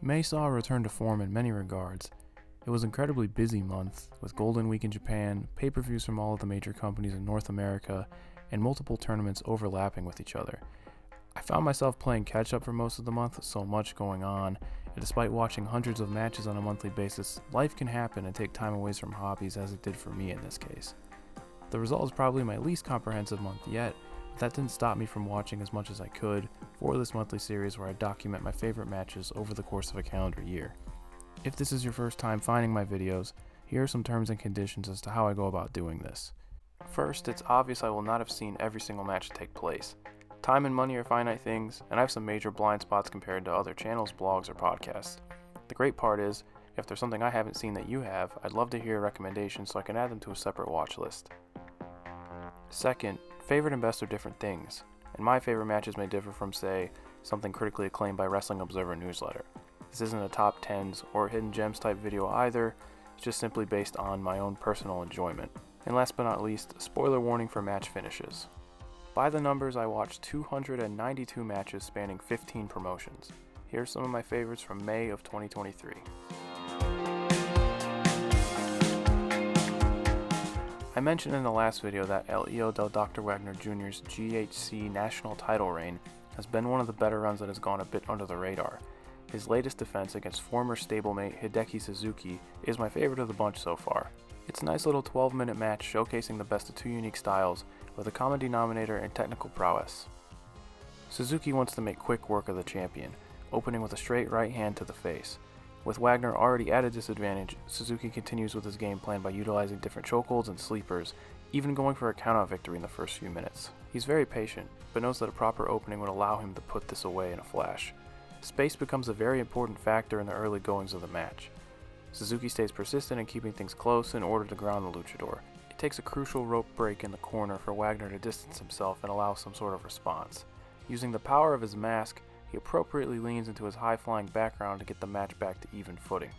May saw a return to form in many regards. It was an incredibly busy month, with Golden Week in Japan, pay-per-views from all of the major companies in North America, and multiple tournaments overlapping with each other. I found myself playing catch-up for most of the month with so much going on, and despite watching hundreds of matches on a monthly basis, life can happen and take time away from hobbies as it did for me in this case. The result is probably my least comprehensive month yet, but that didn't stop me from watching as much as I could for this monthly series where I document my favorite matches over the course of a calendar year. If this is your first time finding my videos, here are some terms and conditions as to how I go about doing this. First, it's obvious I will not have seen every single match take place. Time and money are finite things, and I have some major blind spots compared to other channels, blogs, or podcasts. The great part is, if there's something I haven't seen that you have, I'd love to hear recommendations so I can add them to a separate watch list. Second, favorite and best are different things, and my favorite matches may differ from, say, something critically acclaimed by Wrestling Observer newsletter. This isn't a top 10s or hidden gems type video either, it's just simply based on my own personal enjoyment. And last but not least, spoiler warning for match finishes. By the numbers, I watched 292 matches spanning 15 promotions. Here are some of my favorites from May of 2023. I mentioned in the last video that El Hijo del Dr. Wagner Jr.'s GHC national title reign has been one of the better runs that has gone a bit under the radar. His latest defense against former stablemate Hideki Suzuki is my favorite of the bunch so far. It's a nice little 12-minute match showcasing the best of two unique styles with a common denominator and technical prowess. Suzuki wants to make quick work of the champion, opening with a straight right hand to the face. With Wagner already at a disadvantage, Suzuki continues with his game plan by utilizing different chokeholds and sleepers, even going for a countout victory in the first few minutes. He's very patient, but knows that a proper opening would allow him to put this away in a flash. Space becomes a very important factor in the early goings of the match. Suzuki stays persistent in keeping things close in order to ground the luchador. It takes a crucial rope break in the corner for Wagner to distance himself and allow some sort of response. Using the power of his mask, he appropriately leans into his high-flying background to get the match back to even footing.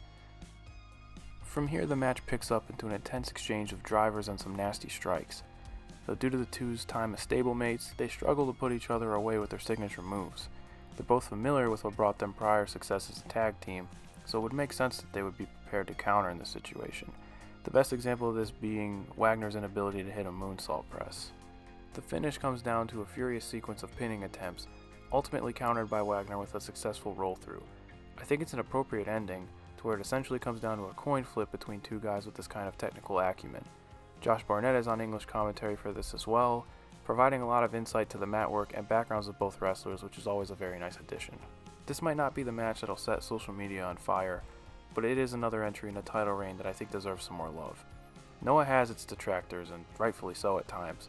From here, the match picks up into an intense exchange of drivers and some nasty strikes. Though due to the two's time as stablemates, they struggle to put each other away with their signature moves. They're both familiar with what brought them prior success as a tag team, so it would make sense that they would be prepared to counter in this situation. The best example of this being Wagner's inability to hit a moonsault press. The finish comes down to a furious sequence of pinning attempts, ultimately countered by Wagner with a successful roll-through. I think it's an appropriate ending, to where it essentially comes down to a coin flip between two guys with this kind of technical acumen. Josh Barnett is on English commentary for this as well, providing a lot of insight to the mat work and backgrounds of both wrestlers, which is always a very nice addition. This might not be the match that'll set social media on fire, but it is another entry in the title reign that I think deserves some more love. Noah has its detractors, and rightfully so at times.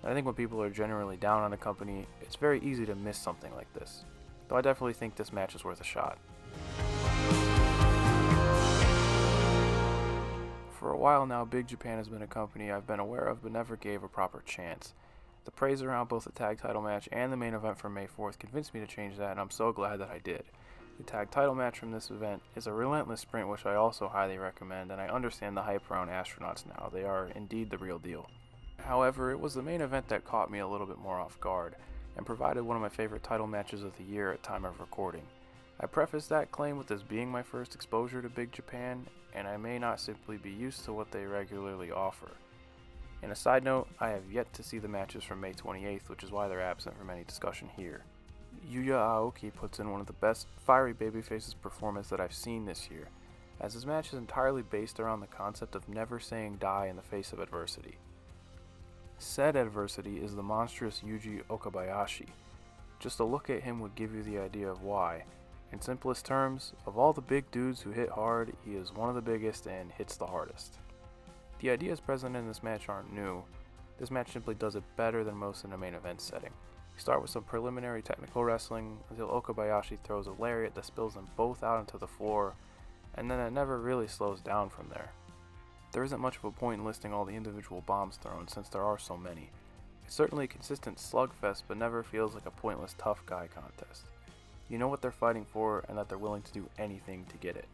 And I think when people are generally down on a company, it's very easy to miss something like this. Though I definitely think this match is worth a shot. For a while now, Big Japan has been a company I've been aware of but never gave a proper chance. The praise around both the tag title match and the main event from May 4th convinced me to change that, and I'm so glad that I did. The tag title match from this event is a relentless sprint, which I also highly recommend, and I understand the hype around astronauts now. They are indeed the real deal. However, it was the main event that caught me a little bit more off guard, and provided one of my favorite title matches of the year at time of recording. I preface that claim with this being my first exposure to Big Japan, and I may not simply be used to what they regularly offer. And a side note, I have yet to see the matches from May 28th, which is why they're absent from any discussion here. Yuya Aoki puts in one of the best fiery babyfaces performance that I've seen this year, as his match is entirely based around the concept of never saying die in the face of adversity. Said adversity is the monstrous Yuji Okabayashi. Just a look at him would give you the idea of why. In simplest terms, of all the big dudes who hit hard, he is one of the biggest and hits the hardest. The ideas present in this match aren't new. This match simply does it better than most in a main event setting. We start with some preliminary technical wrestling until Okabayashi throws a lariat that spills them both out onto the floor, and then it never really slows down from there. There isn't much of a point in listing all the individual bombs thrown since there are so many. It's certainly a consistent slugfest, but never feels like a pointless tough guy contest. You know what they're fighting for and that they're willing to do anything to get it.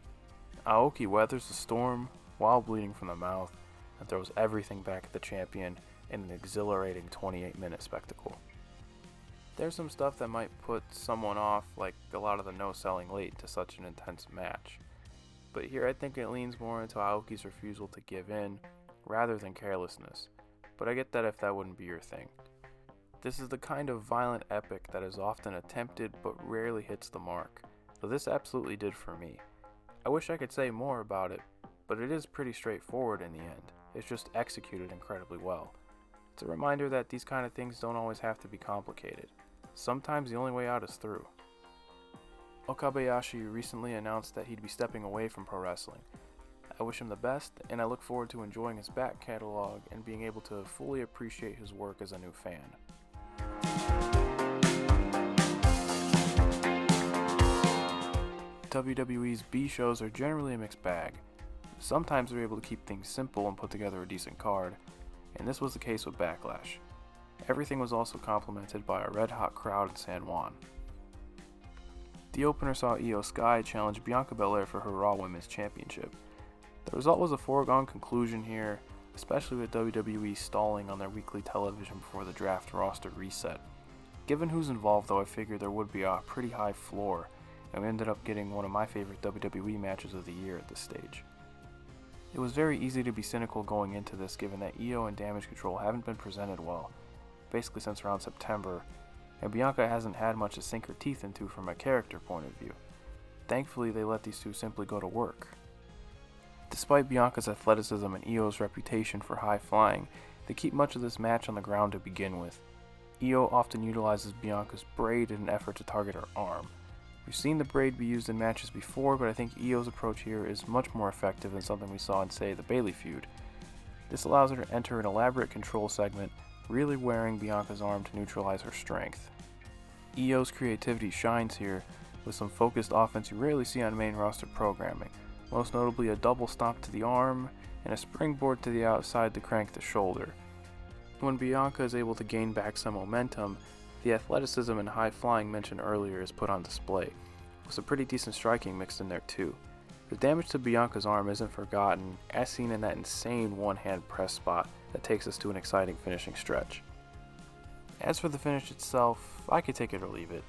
Aoki weathers the storm while bleeding from the mouth and throws everything back at the champion in an exhilarating 28-minute spectacle. There's some stuff that might put someone off, like a lot of the no selling late to such an intense match. But here I think it leans more into Aoki's refusal to give in, rather than carelessness. But I get that if that wouldn't be your thing. This is the kind of violent epic that is often attempted but rarely hits the mark, though this absolutely did for me. I wish I could say more about it, but it is pretty straightforward in the end. It's just executed incredibly well. It's a reminder that these kind of things don't always have to be complicated. Sometimes the only way out is through. Okabayashi recently announced that he'd be stepping away from pro wrestling. I wish him the best, and I look forward to enjoying his back catalog and being able to fully appreciate his work as a new fan. WWE's B shows are generally a mixed bag. Sometimes they're able to keep things simple and put together a decent card, and this was the case with Backlash. Everything was also complemented by a red-hot crowd in San Juan. The opener saw IYO Sky challenge Bianca Belair for her Raw Women's Championship. The result was a foregone conclusion here, especially with WWE stalling on their weekly television before the draft roster reset. Given who's involved though, I figured there would be a pretty high floor, and we ended up getting one of my favorite WWE matches of the year at this stage. It was very easy to be cynical going into this given that IYO and Damage Control haven't been presented well, basically since around September, and Bianca hasn't had much to sink her teeth into from a character point of view. Thankfully, they let these two simply go to work. Despite Bianca's athleticism and IYO's reputation for high flying, they keep much of this match on the ground to begin with. IYO often utilizes Bianca's braid in an effort to target her arm. We've seen the braid be used in matches before, but I think IYO's approach here is much more effective than something we saw in, say, the Bayley feud. This allows her to enter an elaborate control segment, really wearing Bianca's arm to neutralize her strength. IYO's creativity shines here, with some focused offense you rarely see on main roster programming, most notably a double stomp to the arm and a springboard to the outside to crank the shoulder. When Bianca is able to gain back some momentum, the athleticism and high flying mentioned earlier is put on display, with some pretty decent striking mixed in there too. The damage to Bianca's arm isn't forgotten, as seen in that insane one-hand press spot that takes us to an exciting finishing stretch. As for the finish itself, I could take it or leave it.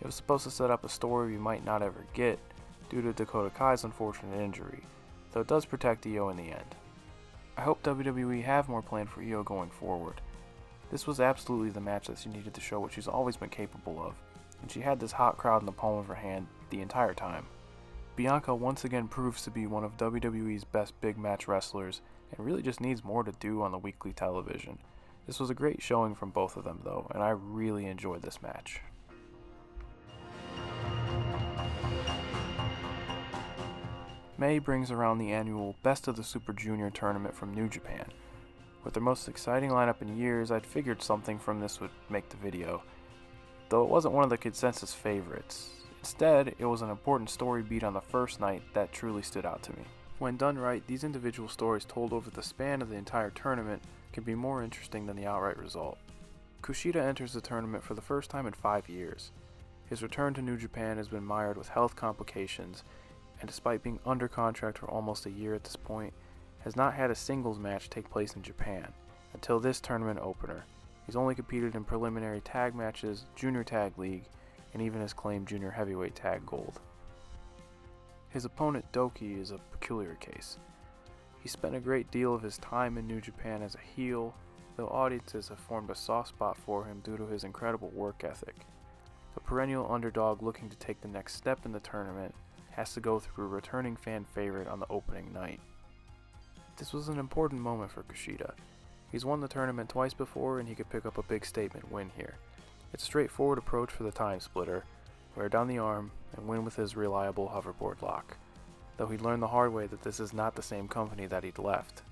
It was supposed to set up a story we might not ever get due to Dakota Kai's unfortunate injury, though it does protect IYO in the end. I hope WWE have more planned for IYO going forward. This was absolutely the match that she needed to show what she's always been capable of, and she had this hot crowd in the palm of her hand the entire time. Bianca once again proves to be one of WWE's best big match wrestlers and really just needs more to do on the weekly television. This was a great showing from both of them though, and I really enjoyed this match. May brings around the annual Best of the Super Junior tournament from New Japan. With their most exciting lineup in years, I'd figured something from this would make the video, though it wasn't one of the consensus favorites. Instead, it was an important story beat on the first night that truly stood out to me. When done right, these individual stories told over the span of the entire tournament can be more interesting than the outright result. KUSHIDA enters the tournament for the first time in 5 years. His return to New Japan has been mired with health complications, and despite being under contract for almost a year at this point, has not had a singles match take place in Japan until this tournament opener. He's only competed in preliminary tag matches, junior tag league, and even has claimed junior heavyweight tag gold. His opponent DOUKI is a peculiar case. He spent a great deal of his time in New Japan as a heel, though audiences have formed a soft spot for him due to his incredible work ethic. A perennial underdog looking to take the next step in the tournament has to go through a returning fan favorite on the opening night. This was an important moment for KUSHIDA. He's won the tournament twice before and he could pick up a big statement win here. It's a straightforward approach for the time splitter, wear down the arm and win with his reliable hoverboard lock, though he'd learned the hard way that this is not the same company that he'd left.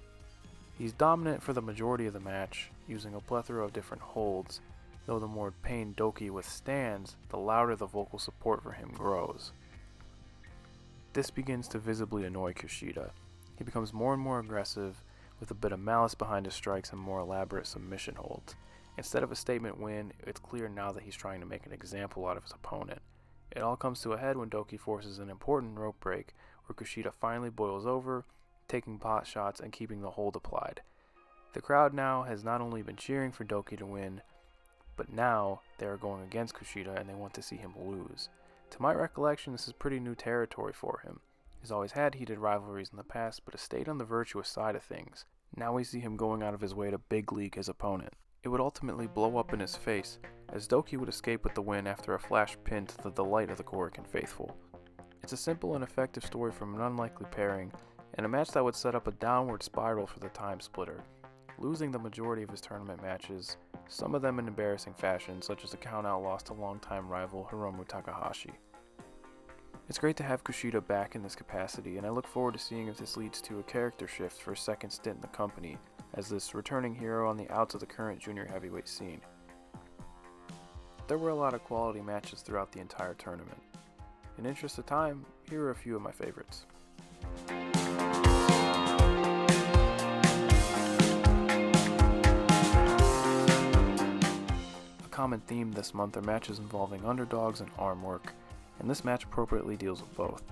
He's dominant for the majority of the match, using a plethora of different holds, though the more pain DOUKI withstands, the louder the vocal support for him grows. This begins to visibly annoy KUSHIDA. He becomes more and more aggressive, with a bit of malice behind his strikes and more elaborate submission holds. Instead of a statement win, it's clear now that he's trying to make an example out of his opponent. It all comes to a head when DOUKI forces an important rope break, where KUSHIDA finally boils over, taking pot shots and keeping the hold applied. The crowd now has not only been cheering for DOUKI to win, but now they are going against Kushida and they want to see him lose. To my recollection, this is pretty new territory for him. He's always had heated rivalries in the past, but has stayed on the virtuous side of things. Now we see him going out of his way to big league his opponent. It would ultimately blow up in his face, as DOUKI would escape with the win after a flash pin to the delight of the Korakuen faithful. It's a simple and effective story from an unlikely pairing, and a match that would set up a downward spiral for the time splitter, losing the majority of his tournament matches, some of them in embarrassing fashion, such as a count-out loss to longtime rival Hiromu Takahashi. It's great to have Kushida back in this capacity, and I look forward to seeing if this leads to a character shift for a second stint in the company, as this returning hero on the outs of the current junior heavyweight scene. There were a lot of quality matches throughout the entire tournament. In interest of time, here are a few of my favorites. A common theme this month are matches involving underdogs and arm work, and this match appropriately deals with both.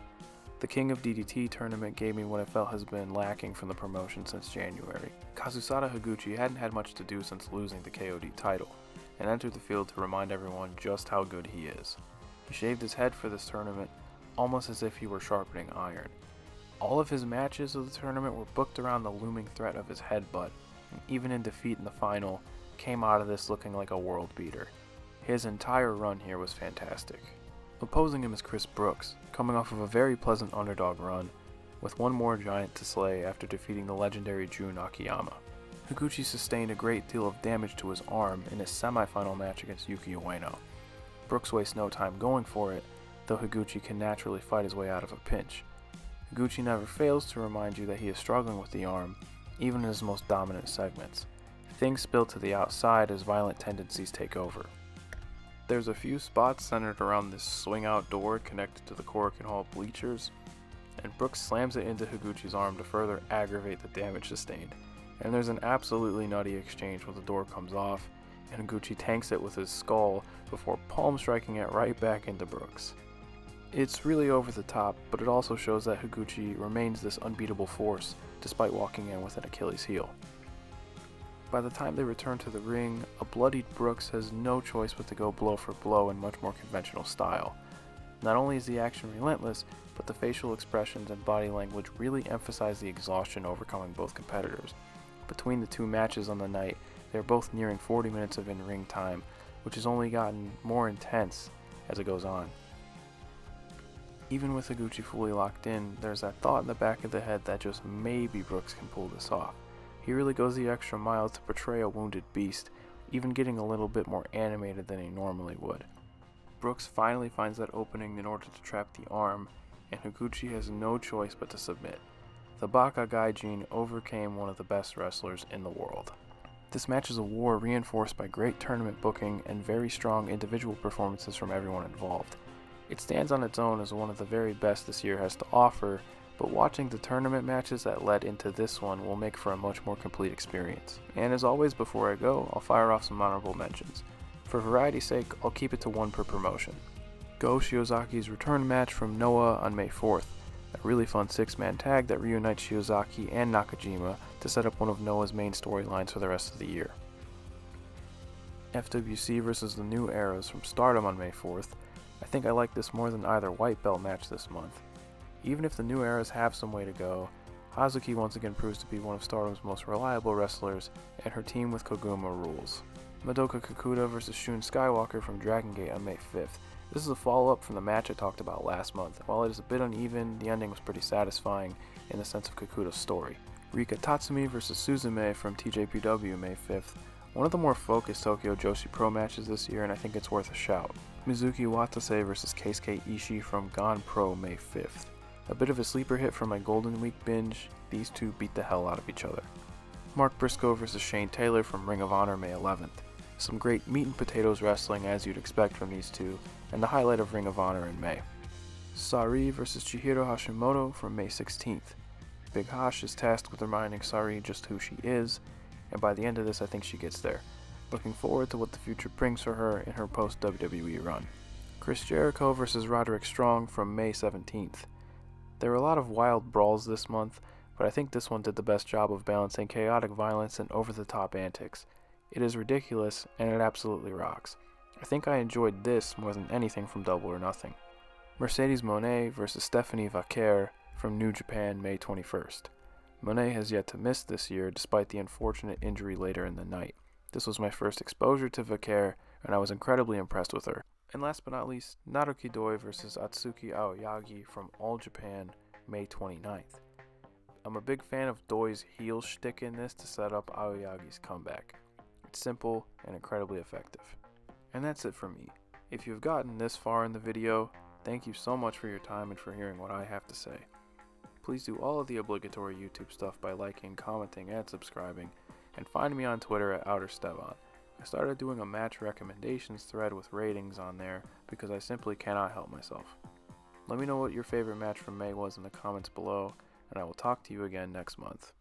The King of DDT tournament gave me what I felt has been lacking from the promotion since January. Kazusada Higuchi hadn't had much to do since losing the KOD title, and entered the field to remind everyone just how good he is. He shaved his head for this tournament, almost as if he were sharpening iron. All of his matches of the tournament were booked around the looming threat of his headbutt, and even in defeat in the final, came out of this looking like a world beater. His entire run here was fantastic. Opposing him is Chris Brookes, coming off of a very pleasant underdog run, with one more giant to slay after defeating the legendary Jun Akiyama. Higuchi sustained a great deal of damage to his arm in his semi-final match against Yuki Ueno. Brookes wastes no time going for it, though Higuchi can naturally fight his way out of a pinch. Higuchi never fails to remind you that he is struggling with the arm, even in his most dominant segments. Things spill to the outside as violent tendencies take over. There's a few spots centered around this swing-out door connected to the Korakuen Hall bleachers, and Brookes slams it into Higuchi's arm to further aggravate the damage sustained. And there's an absolutely nutty exchange where the door comes off, and Higuchi tanks it with his skull before palm striking it right back into Brookes. It's really over the top, but it also shows that Higuchi remains this unbeatable force, despite walking in with an Achilles heel. By the time they return to the ring, a bloodied Brookes has no choice but to go blow for blow in much more conventional style. Not only is the action relentless, but the facial expressions and body language really emphasize the exhaustion overcoming both competitors. Between the two matches on the night, they are both nearing 40 minutes of in-ring time, which has only gotten more intense as it goes on. Even with Higuchi fully locked in, there's that thought in the back of the head that just maybe Brookes can pull this off. He really goes the extra mile to portray a wounded beast, even getting a little bit more animated than he normally would. Brookes finally finds that opening in order to trap the arm, and Higuchi has no choice but to submit. The Baka Gaijin overcame one of the best wrestlers in the world. This match is a war reinforced by great tournament booking and very strong individual performances from everyone involved. It stands on its own as one of the very best this year has to offer, but watching the tournament matches that led into this one will make for a much more complete experience. And as always, before I go, I'll fire off some honorable mentions. For variety's sake, I'll keep it to one per promotion. Go Shiozaki's return match from Noah on May 4th, a really fun 6-man tag that reunites Shiozaki and Nakajima to set up one of Noah's main storylines for the rest of the year. FWC versus the New Eras from Stardom on May 4th. I think I like this more than either white belt match this month. Even if the New Eras have some way to go, Hazuki once again proves to be one of Stardom's most reliable wrestlers, and her team with Koguma rules. Madoka Kakuta vs Shun Skywalker from Dragon Gate on May 5th. This is a follow-up from the match I talked about last month. While it is a bit uneven, the ending was pretty satisfying in the sense of Kakuta's story. Rika Tatsumi vs Suzume from TJPW May 5th. One of the more focused Tokyo Joshi Pro matches this year, and I think it's worth a shout. Mizuki Watase vs Keisuke Ishii from Gon Pro May 5th. A bit of a sleeper hit from my Golden Week binge, these two beat the hell out of each other. Mark Briscoe vs Shane Taylor from Ring of Honor May 11th. Some great meat and potatoes wrestling as you'd expect from these two, and the highlight of Ring of Honor in May. Sari vs Chihiro Hashimoto from May 16th. Big Hash is tasked with reminding Sari just who she is, and by the end of this I think she gets there. Looking forward to what the future brings for her in her post-WWE run. Chris Jericho vs Roderick Strong from May 17th. There were a lot of wild brawls this month, but I think this one did the best job of balancing chaotic violence and over-the-top antics. It is ridiculous, and it absolutely rocks. I think I enjoyed this more than anything from Double or Nothing. Mercedes Moné vs Stephanie Vaquer from New Japan, May 21st. Moné has yet to miss this year despite the unfortunate injury later in the night. This was my first exposure to Vaquer, and I was incredibly impressed with her. And last but not least, Naruki Doi vs Atsuki Aoyagi from All Japan, May 29th. I'm a big fan of Doi's heel shtick in this to set up Aoyagi's comeback. It's simple and incredibly effective. And that's it for me. If you've gotten this far in the video, thank you so much for your time and for hearing what I have to say. Please do all of the obligatory YouTube stuff by liking, commenting, and subscribing, and find me on Twitter at OuterStevan. I started doing a match recommendations thread with ratings on there because I simply cannot help myself. Let me know what your favorite match from May was in the comments below, and I will talk to you again next month.